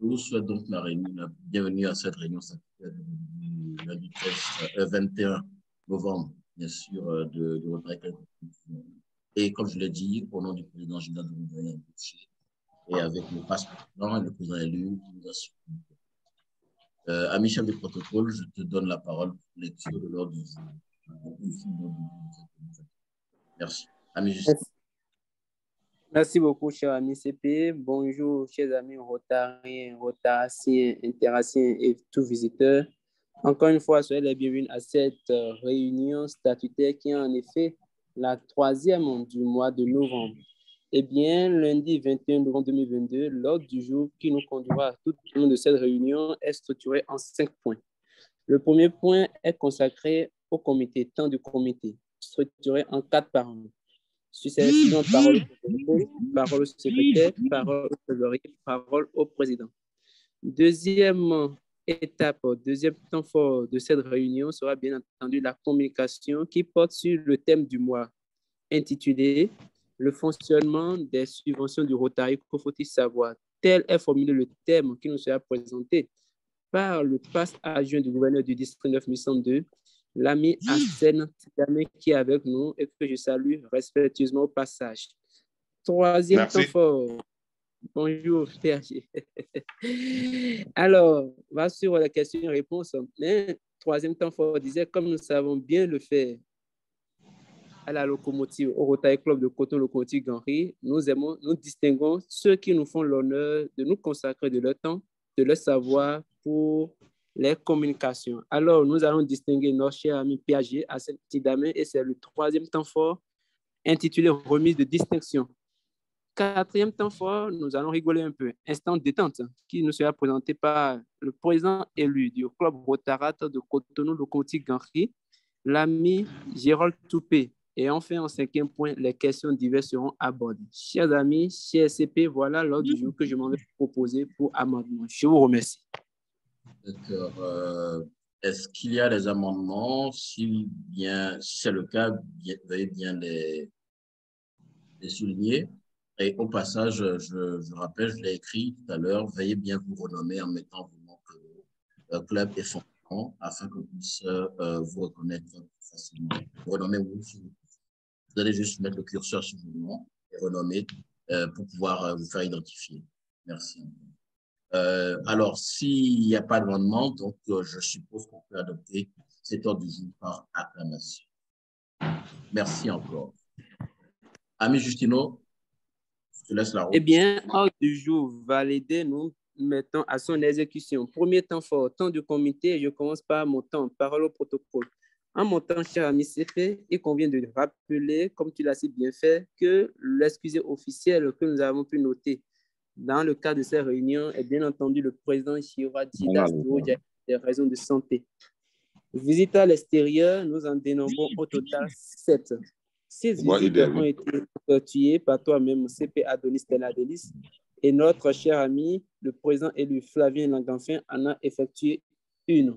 Je vous souhaite donc la bienvenue à cette réunion statutaire du lundi 21 novembre, bien sûr, de votre accueil. Et comme je l'ai dit, au nom du président Gilles de et avec le passe-président et le président élu, nous assurons. Ami chef du protocole, je te donne la parole pour lecture de l'ordre du jour. Merci. Ami Justin. Merci beaucoup, cher ami CP. Bonjour, chers amis rotariens, rotaraciens, interaciens et tous visiteurs. Encore une fois, soyez les bienvenus à cette réunion statutaire qui est en effet la troisième du mois de novembre. Eh bien, lundi 21 novembre 2022, l'ordre du jour qui nous conduira tout au long de cette réunion est structuré en 5 points. Le premier point est consacré au comité, temps du comité, structuré en 4 paroles. Succession, parole au secrétaire, parole au trésorier, parole au président. Deuxième étape, deuxième temps fort de cette réunion sera bien entendu la communication qui porte sur le thème du mois, intitulé « Le fonctionnement des subventions du Rotary, que faut-il savoir ?» Tel est formulé le thème qui nous sera présenté par le passe adjoint du gouverneur du district 9102, l'ami Arsène Tidamé qui est avec nous et que je salue respectueusement au passage. Troisième temps fort. Bonjour, PHG. Alors, on va sur la question-réponse. Mais troisième temps fort disait, comme nous savons bien le faire à la locomotive, au Rotary Club de Coton Locomotive Ganry, nous distinguons ceux qui nous font l'honneur de nous consacrer de leur temps, de leur savoir pour les communications. Alors, nous allons distinguer notre cher ami Piaget à cette petite dame et c'est le troisième temps fort intitulé remise de distinction. Quatrième temps fort, nous allons rigoler un peu. Instant détente qui nous sera présenté par le président élu du club Rotarat de Cotonou Locomotive Ganry, l'ami Gérald Toupé. Et enfin, en cinquième point, les questions diverses seront abordées. Chers amis, chers CP, voilà l'ordre du jour que je m'en vais proposer pour amendement. Je vous remercie. D'accord. Est-ce qu'il y a des amendements? Si c'est le cas, veuillez bien les souligner. Et au passage, je rappelle, je l'ai écrit tout à l'heure, veuillez bien vous renommer en mettant vos noms que le club est fonction afin qu'on puisse vous reconnaître facilement. Vous renommez vous allez juste mettre le curseur sur vos noms et renommer pour pouvoir vous faire identifier. Merci. Alors, s'il n'y a pas d'amendement, donc je suppose qu'on peut adopter cet ordre du jour par acclamation. Merci encore. Ami Justino, je te laisse la route. Eh bien, ordre du jour validé, nous mettons à son exécution. Premier temps fort, temps du comité, je commence par mon temps, parole au protocole. En mon temps, cher ami CP, il convient de rappeler, comme tu l'as si bien fait, que l'excusé officiel que nous avons pu noter dans le cadre de ces réunions est bien entendu le président Chira Didas des raisons de santé. Visite à l'extérieur, nous en dénombrons au total 7. 6 visites ont été effectuées par toi-même, CP Adonis Teladélis, et notre cher ami, le président élu Flavien Langanfin, en a effectué une.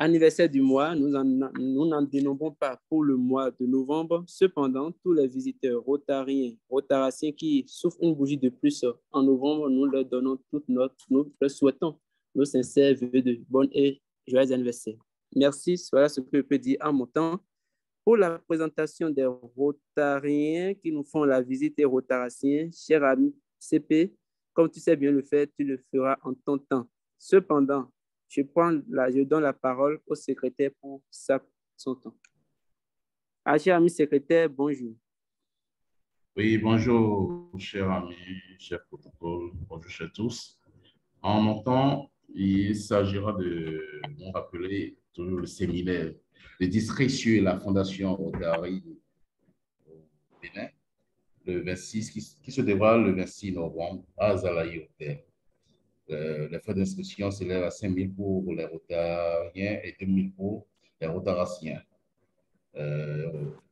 Anniversaire du mois, nous n'en dénombrons pas pour le mois de novembre. Cependant, tous les visiteurs rotariens, rotaraciens qui souffrent une bougie de plus en novembre, nous leur donnons toute notre, nous leur souhaitons nos sincères vœux de bon et joyeux anniversaire. Merci, voilà ce que je peux dire en mon temps. Pour la présentation des rotariens qui nous font la visite et rotaraciens, cher ami CP, comme tu sais bien le faire, tu le feras en ton temps. Cependant, je donne la parole au secrétaire pour son temps. Cher ami secrétaire, bonjour. Oui, bonjour, cher ami, cher protocole, bonjour chez tous. En mon temps, il s'agira de nous rappeler toujours le séminaire de district sur la Fondation Rotary au Bénin, le 26, qui se déroule le 26 novembre à Zalaï Hôtel. Les frais d'inscription s'élèvent à 5 000 pour les rotariens et 2 000 pour les rotaraciens.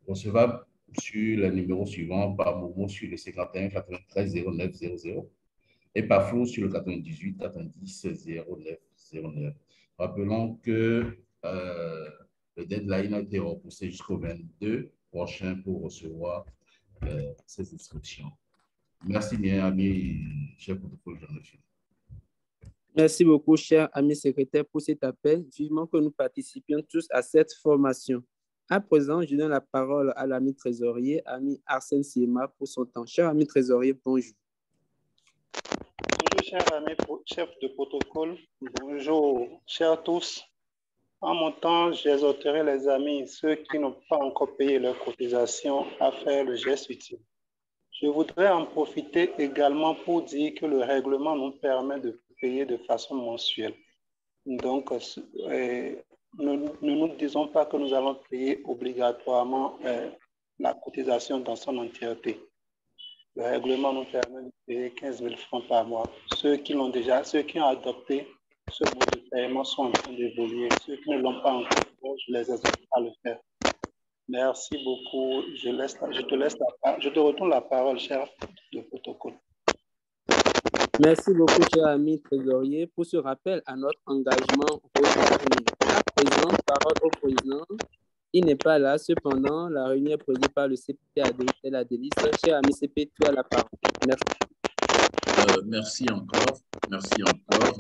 Recevable sur les numéros suivants par Momo sur le 51 93 09 00 et par Flo sur le 98 90 09 09. Rappelons que le deadline a été repoussé jusqu'au 22 prochain pour recevoir ces inscriptions. Merci bien, amis, chers protocole, Jean-Michel. Merci beaucoup, cher ami secrétaire, pour cet appel. Vivement que nous participions tous à cette formation. À présent, je donne la parole à l'ami trésorier, ami Arsène Siema, pour son temps. Cher ami trésorier, bonjour. Bonjour, cher ami chef de protocole. Bonjour, chers tous. En mon temps, j'exhorterai les amis, ceux qui n'ont pas encore payé leur cotisation, à faire le geste utile. Je voudrais en profiter également pour dire que le règlement nous permet de payer de façon mensuelle. Donc, ne nous disons pas que nous allons payer obligatoirement la cotisation dans son entièreté. Le règlement nous permet de payer 15 000 francs par mois. Ceux qui ont adopté ce mode de paiement sont en train d'évoluer. Ceux qui ne l'ont pas encore fait, je les exhorte à le faire. Merci beaucoup. Je te retourne la parole, cher de protocole. Merci beaucoup, cher ami trésorier, pour ce rappel à notre engagement rotarié. À présent, parole au président. Il n'est pas là. Cependant, la réunion est présidée par le CP Adélisel Adélis. Cher ami CP, tu as la parole. Merci. Merci encore. Merci encore.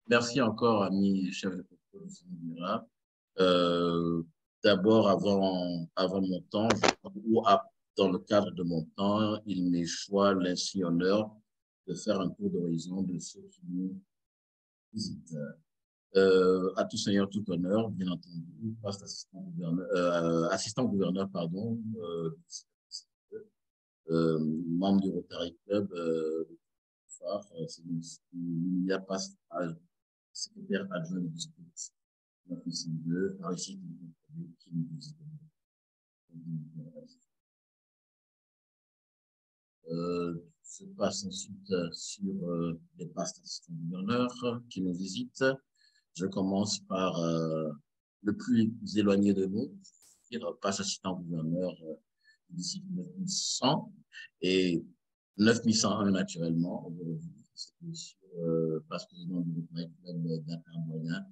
Merci encore, ami chef de protocole. D'abord, avant mon temps, dans le cadre de mon temps, il m'est choix l'insi honneur de faire un tour d'horizon de ceux qui nous visitent. À tout seigneur, tout honneur, bien entendu, assistant gouverneur, pardon, membre du Rotary Club, il n'y a pas secrétaire adjoint du district 902, Aristide qui nous visite. Je passe ensuite sur les postes assistants gouverneurs qui nous visitent. Je commence par le plus éloigné de nous, passe assistant gouverneur du district 9100 et 9101 naturellement. Passe président du Rotary Club Dakar Moyen,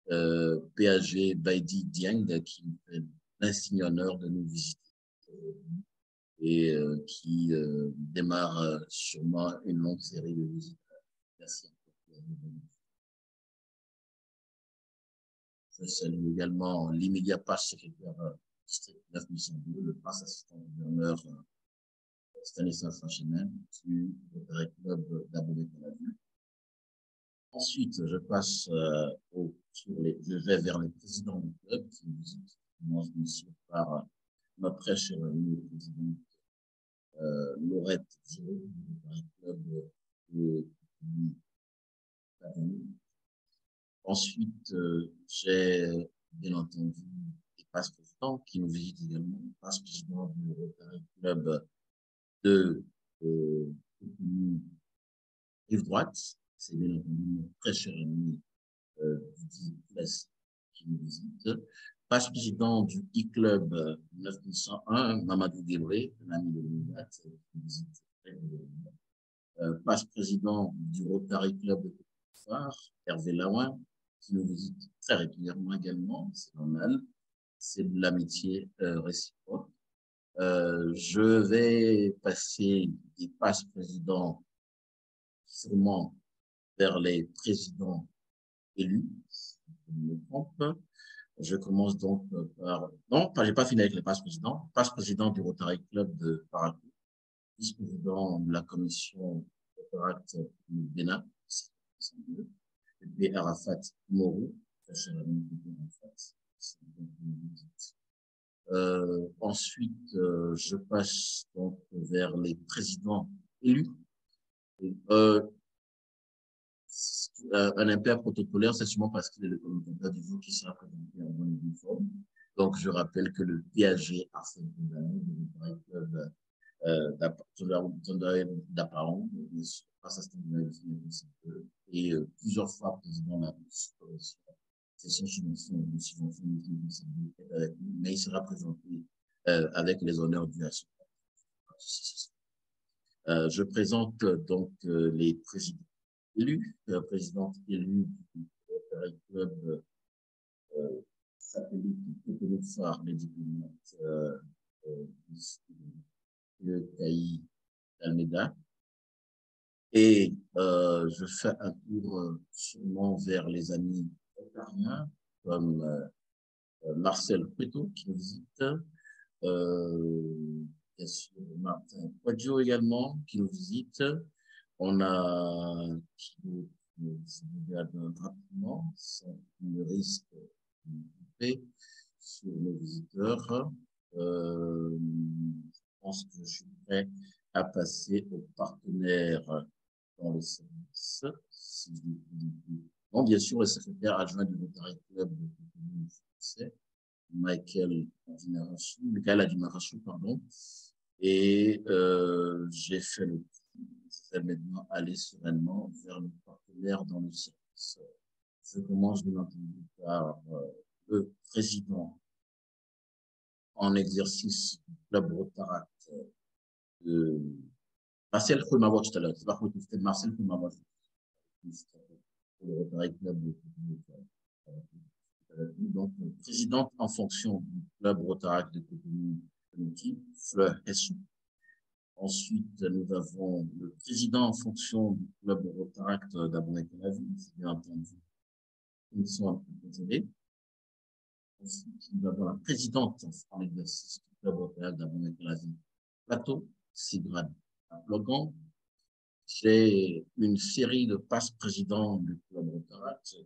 PAG Baidi Dieng qui fait l'insigne honneur de nous visiter et qui démarre sûrement une longue série de visites. Merci. Je salue également l'immédiat passe secrétaire district 9102, le passe assistant gouverneur Stanislas Sachemen du Rotary Club d'Abomey-Calavieux. Ensuite, je passe je vais vers les présidents du club qui nous visitent. Je commence bien sûr par notre très chère amie présidente Laurette Giraud du club de Paris. Ensuite, j'ai bien entendu les passes présidents qui nous visitent également. Passe président du Rotary Club de Rive Droite. C'est bien entendu notre très cher ami Didier Place qui nous visite. Passe président du e-club 9101, Mamadou Guébré, un ami de l'UNIAT, qui nous visite régulièrement. Passe président du Rotary Club de Côte-d'Ivoire, Hervé Lawin, qui nous visite très régulièrement également, c'est normal, c'est de l'amitié réciproque. Je vais passer des passes présidents sûrement vers les présidents élus, si je ne me trompe. Je commence donc par... Non, j'ai pas fini avec les passes présidents. Passe président du Rotary Club de Parakou, vice-président de la commission Rotaract du Bénin, et puis Arafat Mourou, très cher ami de Arafat. Ensuite, je passe donc vers les présidents élus. Un impair protocolaire, c'est sûrement parce qu'il est le communicateur du jour qui sera présenté en bonne et due forme. Donc, je rappelle que le PAG a fait une année de club d'apparent, et plusieurs fois président de la session de subvention, mais il sera présenté avec les honneurs dus à ce. Je présente donc les présidents élus, présidente élue du Rotary Club satellite Cotonou phare, les diplomates le CAI d'Almeida. Et je fais un tour sûrement vers les amis ontariens, comme Marcel Preto qui nous visite, bien sûr Martin Quadio également qui nous visite. On a qui nous regarde rapidement, sans le risque de sur nos visiteurs. Je pense que je suis prêt à passer aux partenaires dans le service. Si non, bien sûr, le secrétaire adjoint du Rotary Club de Cotonou français, Michael Adimarasu, pardon. Et j'ai fait le tour. Je vais maintenant aller sereinement vers le partenaire dans le service. Je commence bien entendu par le président en exercice du club Rotaract de Marcel Koumavot tout à l'heure. C'est pas que c'était Marcel Koumavot. Le Rotary Club de Cotonou. Donc, présidente en fonction du club Rotaract de Cotonou, Fleur Hessou. Ensuite, nous avons le président en fonction du club Rotaract d'Abomey-Calavi, bien entendu. Ils sont un peu désolés. Ensuite, nous avons la présidente en exercice du club Rotaract d'Abomey-Calavi, Plateau, Sigrad Logan. J'ai une série de passe-présidents du club Rotaract.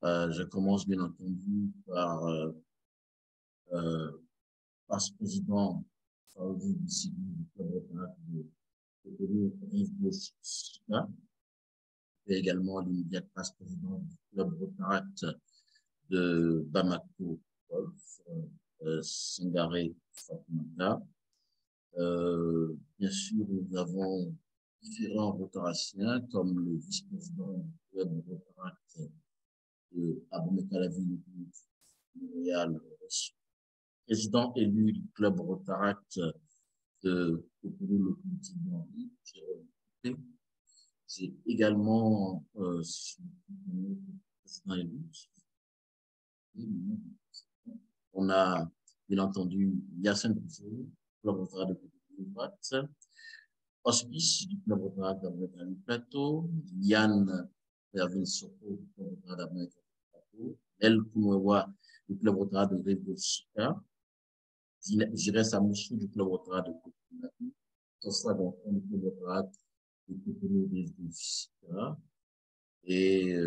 Je commence bien entendu par passe-président du club Rotaract de Cotonou, Rive-Gauche. Et également l'immédiate passe-président du club Rotaract de Bamako, Sangaré Fatoumata. Bien sûr, nous avons différents rotaraciens, comme le vice-président du club Rotaract de Abomey-Calavi, Montréal, président élu du club Rotaract de Cotonou, le Petit-Henri, Jérôme. J'ai également président élu. On a bien entendu Yacine Bouzou, club Rotaract de Cotonou, Hospice du club Rotaract d'Abomey-Calavi Plateau, Yann Pervin Soko du club Rotaract d'Abomey-Calavi Plateau, El Koumewa du club Rotaract de Rive-Gauche, Jires Amoussou du club Rotaract de Cotonou, Tossa Gonfon du club Rotaract de Cotonou Rive-Gauche. Et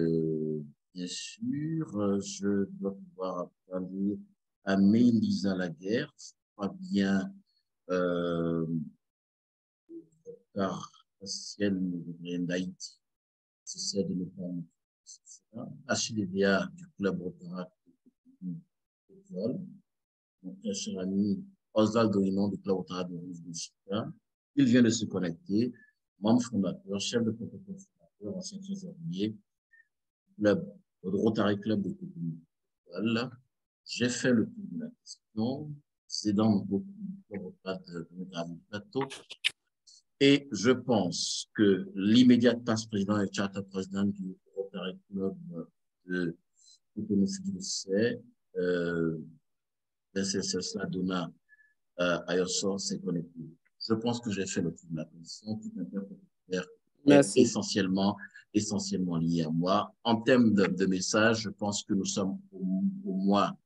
bien sûr, je dois pouvoir parler à Mélisa Laguerre, je crois bien car ciel d'Haïti, c'est de l'école, HDDA du club Rotaract de Cotonou, mon très cher ami Osvaldo Hinon du club Rotaract de Rive-Gauche. Il vient de se connecter, membre fondateur, chef de protocole fondateur, ancien trésorier, club, Rotary Club de Cotonou. J'ai fait le tour de la question, c'est dans beaucoup de Rotaract de Plateau. Et je pense que l'immédiate passe-président et charter président du Rotary Club de Cotonou-Fidjusset, SSS Ladona Ayossor, s'est connecté. Je pense que j'ai fait le tour de la question. Tout interprétateur est essentiellement lié à moi. En termes de message, je pense que nous sommes au mois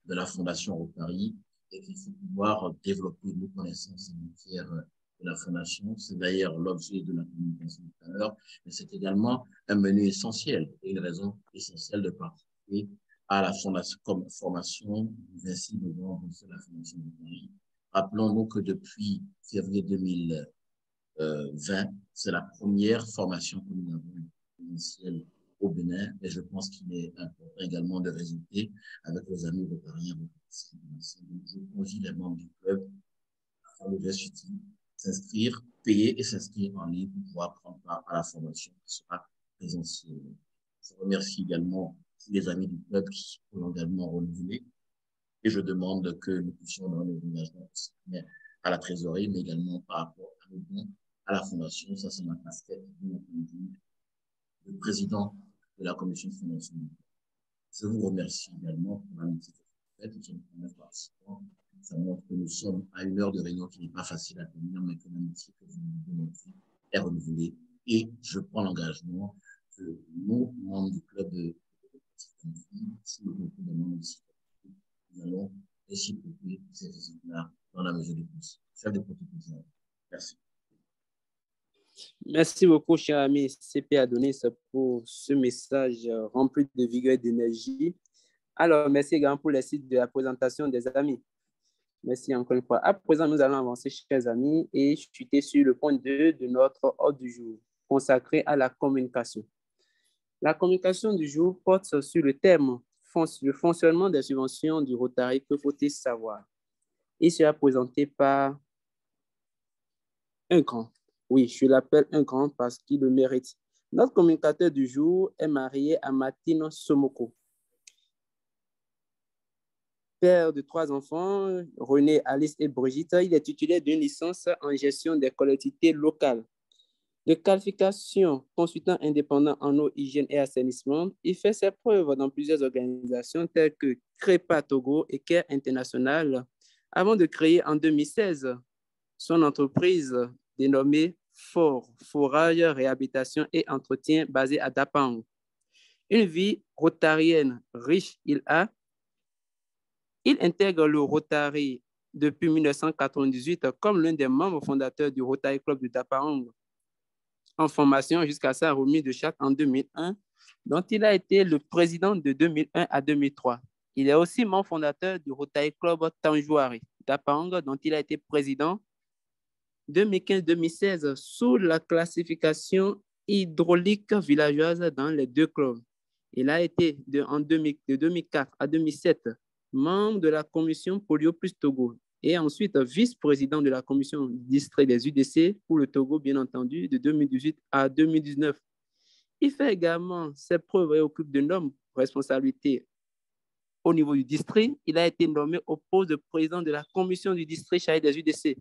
de la Fondation Rotary et qu'il faut pouvoir développer nos connaissances en matière de la Fondation. C'est d'ailleurs l'objet de la communication tout à l'heure, mais c'est également un menu essentiel et une raison essentielle de participer à la fondation, comme formation du 26 novembre de la Fondation Rotary. Rappelons-nous que depuis février 2020, c'est la première formation que nous avons initiale au Bénin et je pense qu'il est important également de résulter avec les amis rotariens. Je convie les membres du club à faire le geste utile, s'inscrire, payer et s'inscrire en ligne pour pouvoir prendre part à la formation qui sera présentielle. Je remercie également tous les amis du club qui sont également renouvelés et je demande que nous puissions donner nos engagements à la trésorerie, mais également par rapport à nos dons à la fondation. Ça, c'est ma casquette, bien entendu, le président de la commission de financement. Je vous remercie également pour l'amitié que vous faites. Nous sommes premiers participants. Ça montre que nous sommes à une heure de réunion qui n'est pas facile à tenir, mais que l'amitié que vous nous démontrez est renouvelée. Et je prends l'engagement que nous, membres du club de sous le concours des membres ici, nous allons réciproquer ces résultats dans la mesure du possible. Chef de protocole. Merci. Merci beaucoup, cher ami CP Adonis, pour ce message rempli de vigueur et d'énergie. Alors, merci également pour les sites de la présentation des amis. Merci encore une fois. À présent, nous allons avancer, chers amis, et chuter sur le point 2 de notre ordre du jour, consacré à la communication. La communication du jour porte sur le thème « Le fonctionnement des subventions du Rotary, que faut-il savoir ?» Il sera présenté par un grand. Oui, je l'appelle un grand parce qu'il le mérite. Notre communicateur du jour est marié à Martine Somoko. Père de 3 enfants, René, Alice et Brigitte, il est titulaire d'une licence en gestion des collectivités locales. De qualification consultant indépendant en eau, hygiène et assainissement, il fait ses preuves dans plusieurs organisations telles que CREPA Togo et CARE International, avant de créer en 2016 son entreprise dénommée FOR, Forage, Réhabilitation et Entretien, basée à Dapang. Une vie rotarienne riche il a. Il intègre le Rotary depuis 1998 comme l'un des membres fondateurs du Rotary Club de Dapang, en formation jusqu'à sa remise de charte en 2001, dont il a été le président de 2001 à 2003. Il est aussi membre fondateur du Rotary Club Tanjouari Dapang, dont il a été président 2015-2016 sous la classification hydraulique villageoise dans les 2 clubs. Il a été de 2004 à 2007 membre de la commission Polio plus Togo et ensuite vice-président de la commission district des UDC pour le Togo, bien entendu, de 2018 à 2019. Il fait également ses preuves et occupe de nombreuses responsabilités au niveau du district. Il a été nommé au poste de président de la commission du district chargé des UDC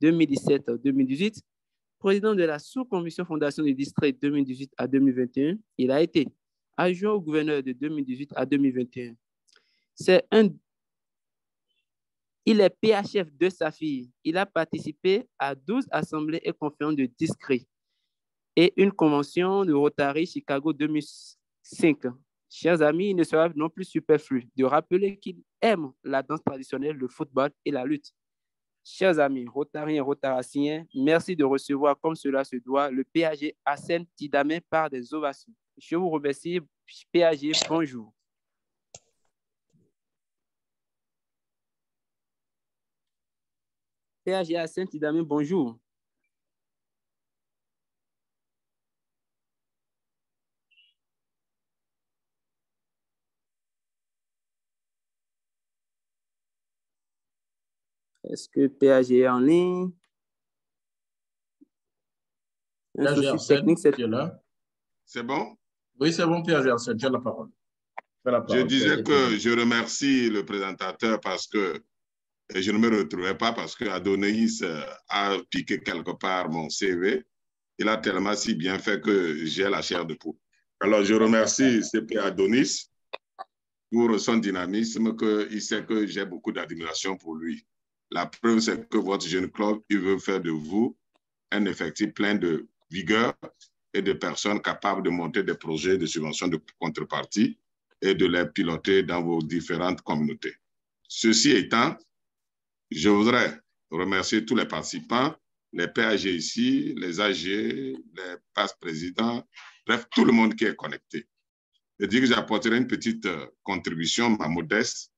2017-2018, président de la sous-commission fondation du district 2018 à 2021. Il a été adjoint au gouverneur de 2018 à 2021. Il est PHF de sa fille. Il a participé à 12 assemblées et conférences de district et une convention de Rotary Chicago 2005. Chers amis, il ne sera non plus superflu de rappeler qu'il aime la danse traditionnelle, le football et la lutte. Chers amis, Rotariens et Rotaraciens, merci de recevoir comme cela se doit le PAG Hassen Tidamé par des ovations. Je vous remercie. PAG, bonjour. PAG Hassen Tidamé, bonjour. Est-ce que PAG est en ligne? Un souci technique, c'est là. C'est bon? Oui, c'est bon, PAG Hassen, tu as la parole. Je disais que je remercie le présentateur parce que je ne me retrouvais pas parce que Adonis a piqué quelque part mon CV. Il a tellement si bien fait que j'ai la chair de poule. Alors, je remercie CP Adonis pour son dynamisme, qu'il sait que j'ai beaucoup d'admiration pour lui. La preuve, c'est que votre jeune club, il veut faire de vous un effectif plein de vigueur et de personnes capables de monter des projets de subvention de contrepartie et de les piloter dans vos différentes communautés. Ceci étant, je voudrais remercier tous les participants, les PAG ici, les AG, les passe-présidents, bref, tout le monde qui est connecté. Je dis que j'apporterai une petite contribution, ma modeste,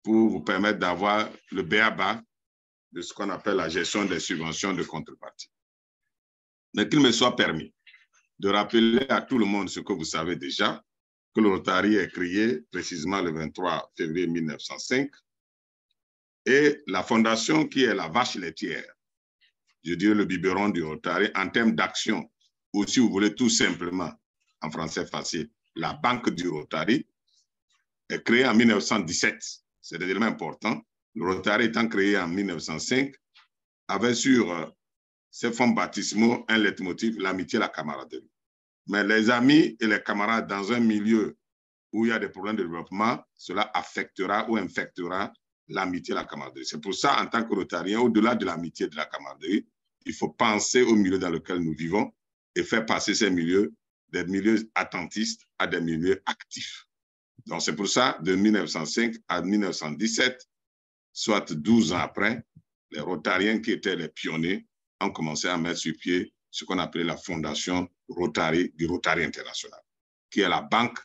pour vous permettre d'avoir le b.a.-ba de ce qu'on appelle la gestion des subventions de contrepartie. Mais qu'il me soit permis de rappeler à tout le monde ce que vous savez déjà, que le Rotary est créé précisément le 23 février 1905 et la fondation qui est la vache laitière, je dirais le biberon du Rotary en termes d'action, ou si vous voulez tout simplement, en français facile, la banque du Rotary est créée en 1917. C'est des éléments importants. Le Rotary étant créé en 1905 avait sur ses fonds baptismaux un leitmotiv, l'amitié et la camaraderie. Mais les amis et les camarades dans un milieu où il y a des problèmes de développement, cela affectera ou infectera l'amitié et la camaraderie. C'est pour ça, en tant que rotarien, au-delà de l'amitié et de la camaraderie, il faut penser au milieu dans lequel nous vivons et faire passer ces milieux, des milieux attentistes à des milieux actifs. Donc, c'est pour ça, de 1905 à 1917, soit 12 ans après, les rotariens qui étaient les pionniers ont commencé à mettre sur pied ce qu'on appelait la fondation Rotary du Rotary International, qui est la banque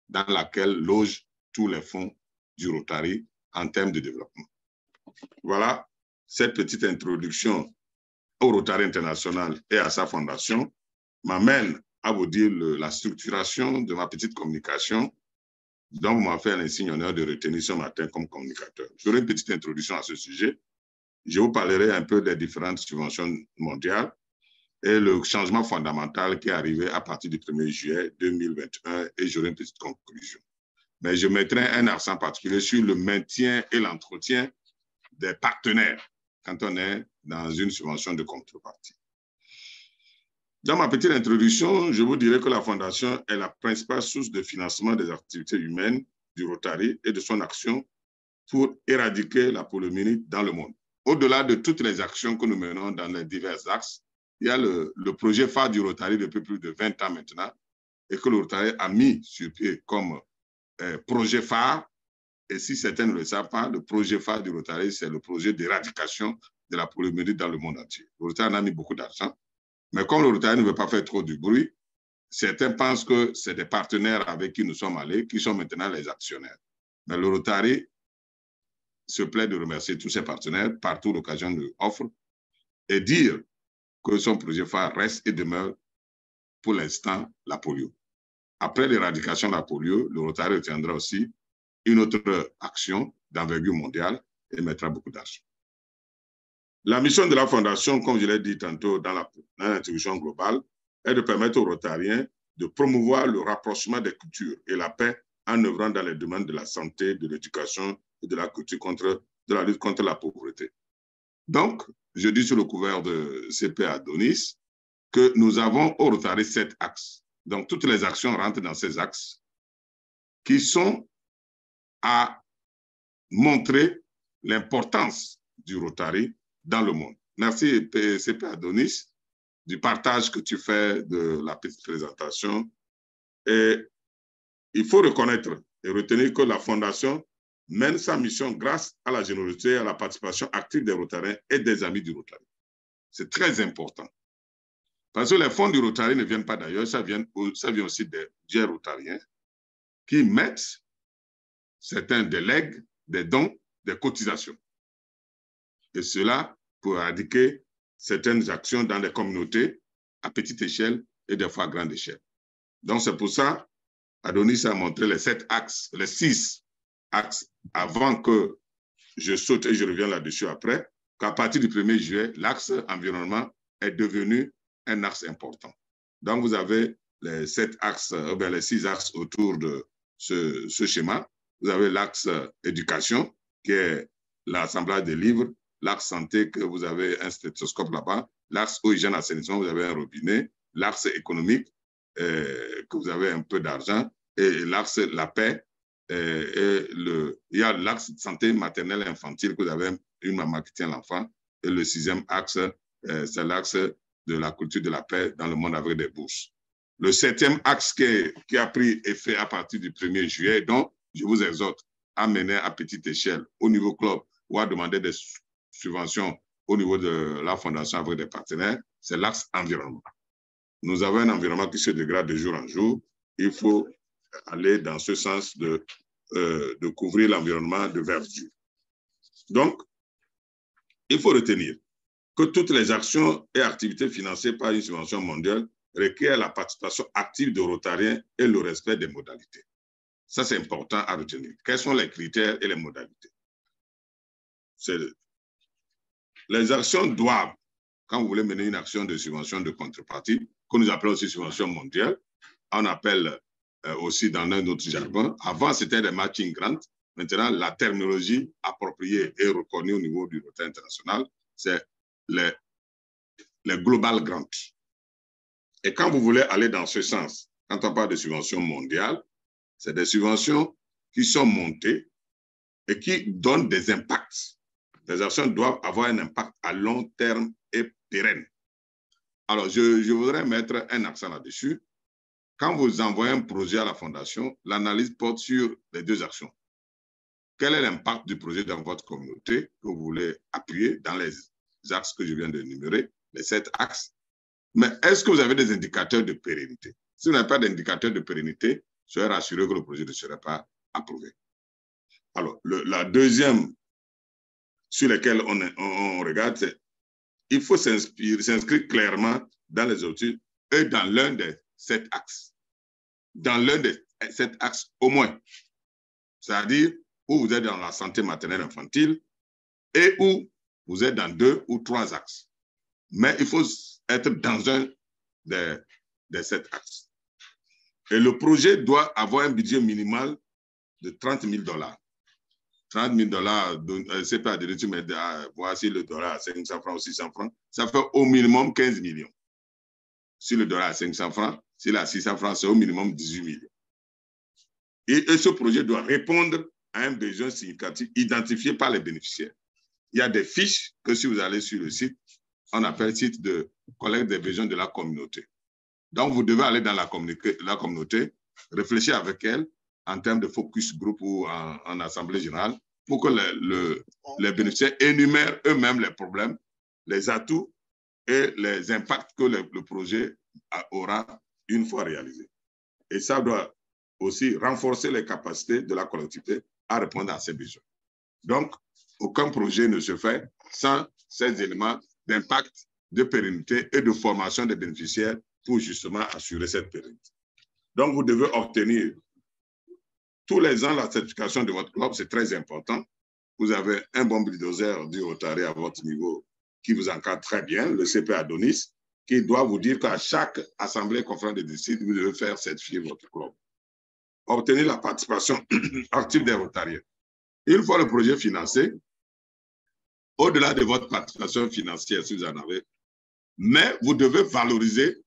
dans laquelle logent tous les fonds du Rotary en termes de développement. Voilà, cette petite introduction au Rotary International et à sa fondation m'amène à vous dire la structuration de ma petite communication dont vous m'avez fait l'insigne honneur de retenir ce matin comme communicateur. J'aurai une petite introduction à ce sujet. Je vous parlerai un peu des différentes subventions mondiales et le changement fondamental qui est arrivé à partir du 1er juillet 2021 et j'aurai une petite conclusion. Mais je mettrai un accent particulier sur le maintien et l'entretien des partenaires quand on est dans une subvention de contrepartie. Dans ma petite introduction, je vous dirai que la Fondation est la principale source de financement des activités humaines du Rotary et de son action pour éradiquer la poliomyélite dans le monde. Au-delà de toutes les actions que nous menons dans les divers axes, il y a le projet phare du Rotary depuis plus de 20 ans maintenant et que le Rotary a mis sur pied comme projet phare. Et si certains ne le savent pas, le projet phare du Rotary, c'est le projet d'éradication de la poliomyélite dans le monde entier. Le Rotary en a mis beaucoup d'argent, mais comme le Rotary ne veut pas faire trop du bruit, certains pensent que c'est des partenaires avec qui nous sommes allés qui sont maintenant les actionnaires. Mais le Rotary se plaît de remercier tous ses partenaires partout l'occasion nous offre et dire que son projet phare reste et demeure pour l'instant la polio. Après l'éradication de la polio, le Rotary retiendra aussi une autre action d'envergure mondiale et mettra beaucoup d'argent. La mission de la Fondation, comme je l'ai dit tantôt dans l'introduction globale, est de permettre aux Rotariens de promouvoir le rapprochement des cultures et la paix en œuvrant dans les domaines de la santé, de l'éducation et de la culture de la lutte contre la pauvreté. Donc, je dis sous le couvert de CP Adonis que nous avons au Rotary 7 axes. Donc, toutes les actions rentrent dans ces axes qui sont à montrer l'importance du Rotary dans le monde. Merci CP Adonis du partage que tu fais de la petite présentation. Et il faut reconnaître et retenir que la Fondation mène sa mission grâce à la générosité et à la participation active des Rotariens et des amis du Rotary. C'est très important. Parce que les fonds du Rotary ne viennent pas d'ailleurs, ça vient aussi des vieux Rotariens qui mettent, certains délèguent des dons, des cotisations. Et cela pour éradiquer certaines actions dans les communautés à petite échelle et des fois à grande échelle. Donc c'est pour ça, Adonis a montré les 7 axes, les 6 axes, avant que je saute et je reviens là-dessus après, qu'à partir du 1er juillet, l'axe environnement est devenu un axe important. Donc vous avez les 7 axes, les 6 axes autour de ce schéma. Vous avez l'axe éducation, qui est l'assemblage des livres, l'axe santé, que vous avez un stéthoscope là-bas, l'axe eau, hygiène, assainissement, vous avez un robinet, l'axe économique, que vous avez un peu d'argent, et l'axe la paix, il y a l'axe santé maternelle et infantile, que vous avez une maman qui tient l'enfant, et le 6e axe, c'est l'axe de la culture de la paix dans le monde avec des bourses. Le 7e axe qui a pris effet à partir du 1er juillet, donc je vous exhorte à mener à petite échelle au niveau club ou à demander des subventions au niveau de la Fondation avec des partenaires, c'est l'axe environnement. Nous avons un environnement qui se dégrade de jour en jour. Il faut aller dans ce sens de couvrir l'environnement de verdure. Donc, il faut retenir que toutes les actions et activités financées par une subvention mondiale requièrent la participation active des Rotariens et le respect des modalités. Ça, c'est important à retenir. Quels sont les critères et les modalités? Les actions doivent, quand vous voulez mener une action de subvention de contrepartie, que nous appelons aussi subvention mondiale, on appelle aussi dans un autre jargon, avant c'était des matching grants, maintenant la terminologie appropriée et reconnue au niveau du Rotary international, c'est les global grants. Et quand vous voulez aller dans ce sens, quand on parle de subventions mondiales, c'est des subventions qui sont montées et qui donnent des impacts. Les actions doivent avoir un impact à long terme et pérenne. Alors, je voudrais mettre un accent là-dessus. Quand vous envoyez un projet à la Fondation, l'analyse porte sur les deux actions. Quel est l'impact du projet dans votre communauté que vous voulez appuyer dans les axes que je viens d'énumérer, les 7 axes? Mais est-ce que vous avez des indicateurs de pérennité? Si vous n'avez pas d'indicateurs de pérennité, soyez rassuré que le projet ne sera pas approuvé. Alors, la deuxième sur laquelle on regarde, c'est il faut s'inscrire clairement dans les objectifs et dans l'un des 7 axes. Dans l'un des 7 axes au moins. C'est-à-dire où vous êtes dans la santé maternelle infantile et où vous êtes dans 2 ou 3 axes. Mais il faut être dans un des 7 axes. Et le projet doit avoir un budget minimal de $30,000. $30,000, c'est pas de mais voici le dollar à 500 francs ou 600 francs, ça fait au minimum 15 millions. Si le dollar à 500 francs, s'il a 600 francs, c'est au minimum 18 millions. Et ce projet doit répondre à un besoin significatif identifié par les bénéficiaires. Il y a des fiches que si vous allez sur le site, on appelle site de collecte des besoins de la communauté. Donc, vous devez aller dans la communauté, réfléchir avec elle en termes de focus group ou en assemblée générale pour que les bénéficiaires énumèrent eux-mêmes les problèmes, les atouts et les impacts que le projet aura une fois réalisé. Et ça doit aussi renforcer les capacités de la collectivité à répondre à ces besoins. Donc, aucun projet ne se fait sans ces éléments d'impact, de pérennité et de formation des bénéficiaires pour justement assurer cette pérennité. Donc, vous devez obtenir tous les ans la certification de votre club, c'est très important. Vous avez un bon bulldozer du Rotary à votre niveau qui vous encadre très bien, le CP Adonis, qui doit vous dire qu'à chaque assemblée conférence de district, vous devez faire certifier votre club. Obtenir la participation active des Rotariens. Une fois le projet financé, au-delà de votre participation financière, si vous en avez, mais vous devez valoriser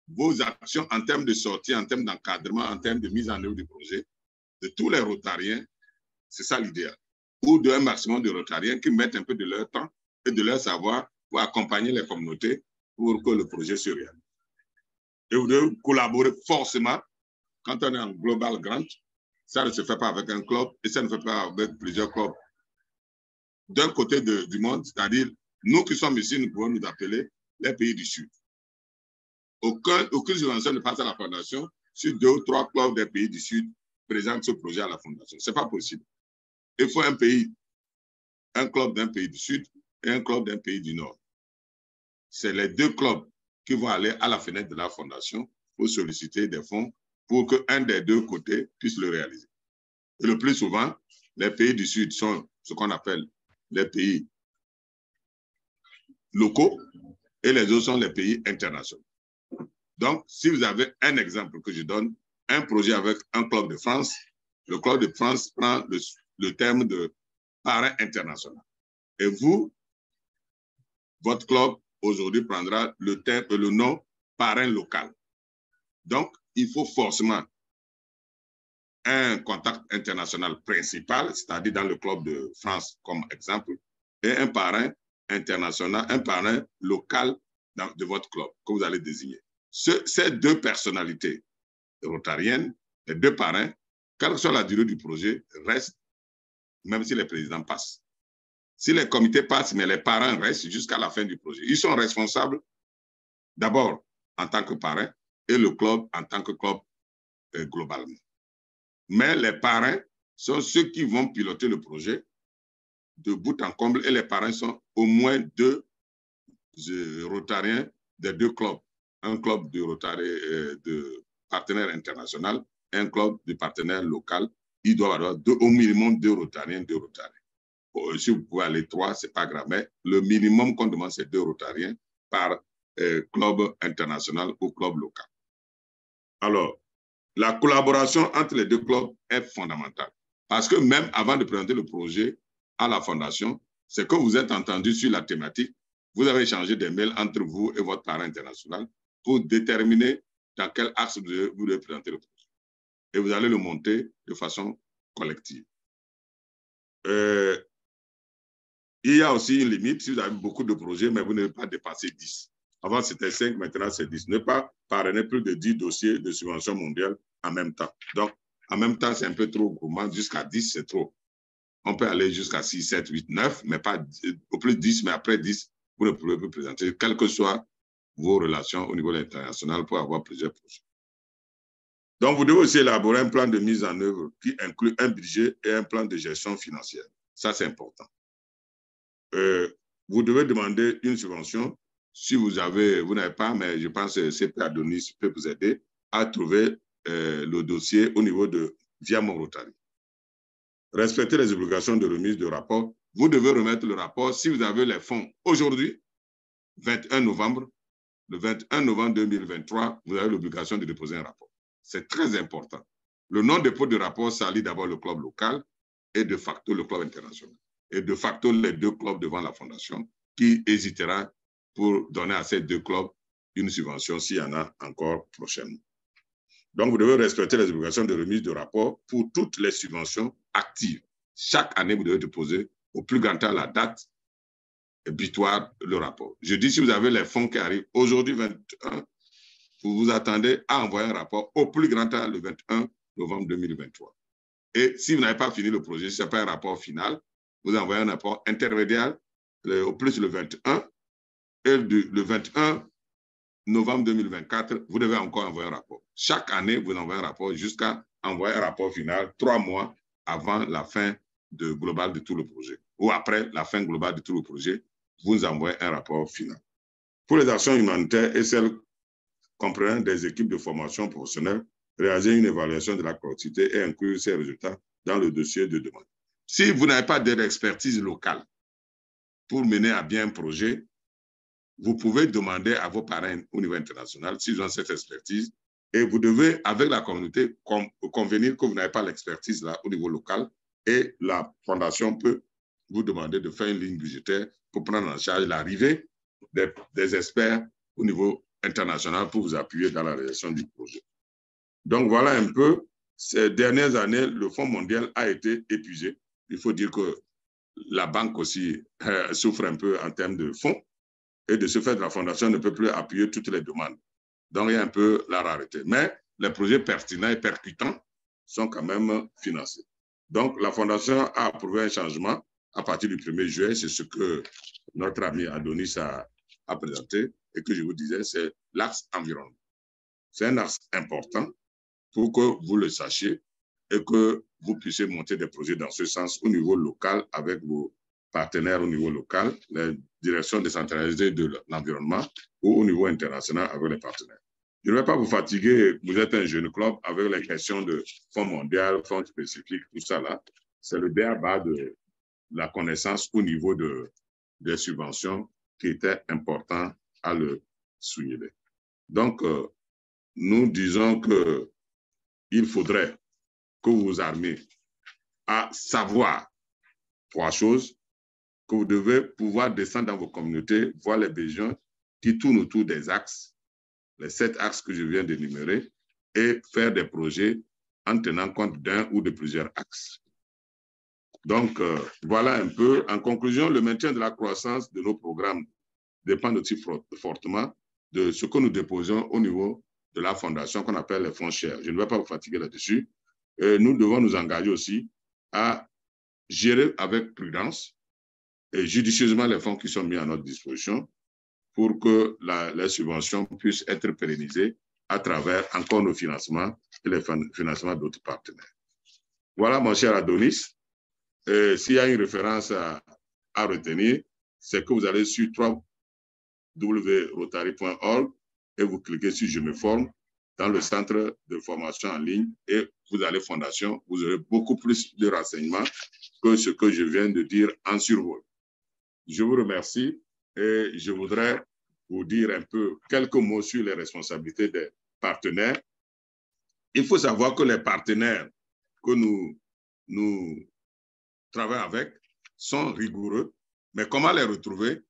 vos actions en termes de sortie, en termes d'encadrement, en termes de mise en œuvre du projet, de tous les Rotariens, c'est ça l'idéal, ou d'un maximum de Rotariens qui mettent un peu de leur temps et de leur savoir pour accompagner les communautés pour que le projet se réalise. Et vous devez collaborer forcément quand on est en global grant. Ça ne se fait pas avec un club et ça ne se fait pas avec plusieurs clubs. D'un côté du monde, c'est-à-dire nous qui sommes ici, nous pouvons nous appeler les pays du Sud. Aucune subvention ne passe à la Fondation si 2 ou 3 clubs des pays du Sud présentent ce projet à la Fondation. Ce n'est pas possible. Il faut un club d'un pays du Sud et un club d'un pays du Nord. C'est les 2 clubs qui vont aller à la fenêtre de la Fondation pour solliciter des fonds pour qu'un des 2 côtés puisse le réaliser. Et le plus souvent, les pays du Sud sont ce qu'on appelle les pays locaux et les autres sont les pays internationaux. Donc, si vous avez un exemple que je donne, un projet avec un club de France, le club de France prend le terme de parrain international. Et vous, votre club, aujourd'hui, prendra le nom parrain local. Donc, il faut forcément un contact international principal, c'est-à-dire dans le club de France comme exemple, et un parrain international, un parrain local de votre club que vous allez désigner. Ces 2 personnalités rotariennes, les 2 parrains, quelle que soit la durée du projet, restent, même si les présidents passent. Si les comités passent, mais les parrains restent jusqu'à la fin du projet. Ils sont responsables d'abord en tant que parrains et le club en tant que club globalement. Mais les parrains sont ceux qui vont piloter le projet de bout en comble et les parrains sont au moins 2 Rotariens des 2 clubs. Un club de Rotary de partenaire international et un club de partenaire local. Ils doivent avoir au minimum 2 Rotariens, 2 Rotariens. Si vous pouvez aller 3, ce n'est pas grave, mais le minimum qu'on demande, c'est 2 Rotariens par club international ou club local. Alors, la collaboration entre les 2 clubs est fondamentale. Parce que même avant de présenter le projet à la Fondation, c'est que vous êtes entendu sur la thématique, vous avez échangé des mails entre vous et votre parrain international, pour déterminer dans quel axe vous devez présenter le projet. Et vous allez le monter de façon collective. Il y a aussi une limite, si vous avez beaucoup de projets, mais vous ne devez pas dépasser 10. Avant, c'était 5, maintenant, c'est 10. Ne pas parrainer plus de 10 dossiers de subvention mondiale en même temps. Donc, en même temps, c'est un peu trop gourmand. Jusqu'à 10, c'est trop. On peut aller jusqu'à 6, 7, 8, 9, mais pas au plus 10, mais après 10, vous ne pouvez plus présenter, quelles que soient vos relations au niveau international pour avoir plusieurs projets. Donc, vous devez aussi élaborer un plan de mise en œuvre qui inclut un budget et un plan de gestion financière. Ça, c'est important. Vous devez demander une subvention si vous n'avez pas, mais je pense que CP Adonis peut vous aider à trouver le dossier au niveau de via mon Rotary. Respectez les obligations de remise de rapport. Vous devez remettre le rapport si vous avez les fonds aujourd'hui, 21 novembre. Le 21 novembre 2023, vous avez l'obligation de déposer un rapport. C'est très important. Le non-dépôt de rapport s'allie d'abord le club local et de facto le club international. Et de facto les deux clubs devant la fondation qui hésitera pour donner à ces deux clubs une subvention s'il y en a encore prochainement. Donc, vous devez respecter les obligations de remise de rapport pour toutes les subventions actives. Chaque année, vous devez déposer au plus grand temps la date butoir le rapport. Je dis, si vous avez les fonds qui arrivent aujourd'hui, 21, vous vous attendez à envoyer un rapport au plus grand temps le 21 novembre 2023. Et si vous n'avez pas fini le projet, si ce n'est pas un rapport final, vous envoyez un rapport intermédiaire au plus le 21 et le 21 novembre 2024, vous devez encore envoyer un rapport. Chaque année, vous envoyez un rapport jusqu'à envoyer un rapport final 3 mois avant la fin globale de tout le projet. Ou après la fin globale de tout le projet, vous envoyez un rapport final. Pour les actions humanitaires et celles comprenant des équipes de formation professionnelle, réaliser une évaluation de la collectivité et inclure ces résultats dans le dossier de demande. Si vous n'avez pas d'expertise locale pour mener à bien un projet, vous pouvez demander à vos parrains au niveau international s'ils ont cette expertise et vous devez, avec la communauté, convenir que vous n'avez pas l'expertise là au niveau local et la fondation peut vous demander de faire une ligne budgétaire pour prendre en charge l'arrivée des experts au niveau international pour vous appuyer dans la réalisation du projet. Donc voilà un peu, ces dernières années, le Fonds mondial a été épuisé. Il faut dire que la banque aussi souffre un peu en termes de fonds. Et de ce fait, la fondation ne peut plus appuyer toutes les demandes. Donc, il y a un peu la rareté. Mais les projets pertinents et percutants sont quand même financés. Donc, la fondation a approuvé un changement à partir du 1er juillet. C'est ce que notre ami Adonis a présenté et que je vous disais, c'est l'axe environnement. C'est un axe important pour que vous le sachiez et que vous puissiez monter des projets dans ce sens au niveau local avec vos partenaires au niveau local, les directions décentralisées de l'environnement ou au niveau international avec les partenaires. Je ne vais pas vous fatiguer, vous êtes un jeune club avec les questions de fonds mondial, fonds spécifiques, tout ça là. C'est le b.a.-ba de la connaissance au niveau des subventions qui était important à le souligner. Donc, nous disons qu'il faudrait que vous vous armiez à savoir 3 choses, que vous devez pouvoir descendre dans vos communautés, voir les besoins qui tournent autour des axes, les 7 axes que je viens d'énumérer, et faire des projets en tenant compte d'un ou de plusieurs axes. Donc, voilà un peu. En conclusion, le maintien de la croissance de nos programmes dépend aussi fortement de ce que nous déposons au niveau de la fondation qu'on appelle les fonds chers. Je ne vais pas vous fatiguer là-dessus. Nous devons nous engager aussi à gérer avec prudence et judicieusement les fonds qui sont mis à notre disposition pour que les subventions puissent être pérennisées à travers encore nos financements et les financements d'autres partenaires. Voilà, mon cher Adonis. S'il y a une référence à retenir, c'est que vous allez sur www.rotary.org et vous cliquez sur « Je me forme » dans le centre de formation en ligne et vous allez Fondation, vous aurez beaucoup plus de renseignements que ce que je viens de dire en survol. Je vous remercie et je voudrais vous dire un peu quelques mots sur les responsabilités des partenaires. Il faut savoir que les partenaires que nous travaillons avec sont rigoureux, mais comment les retrouver?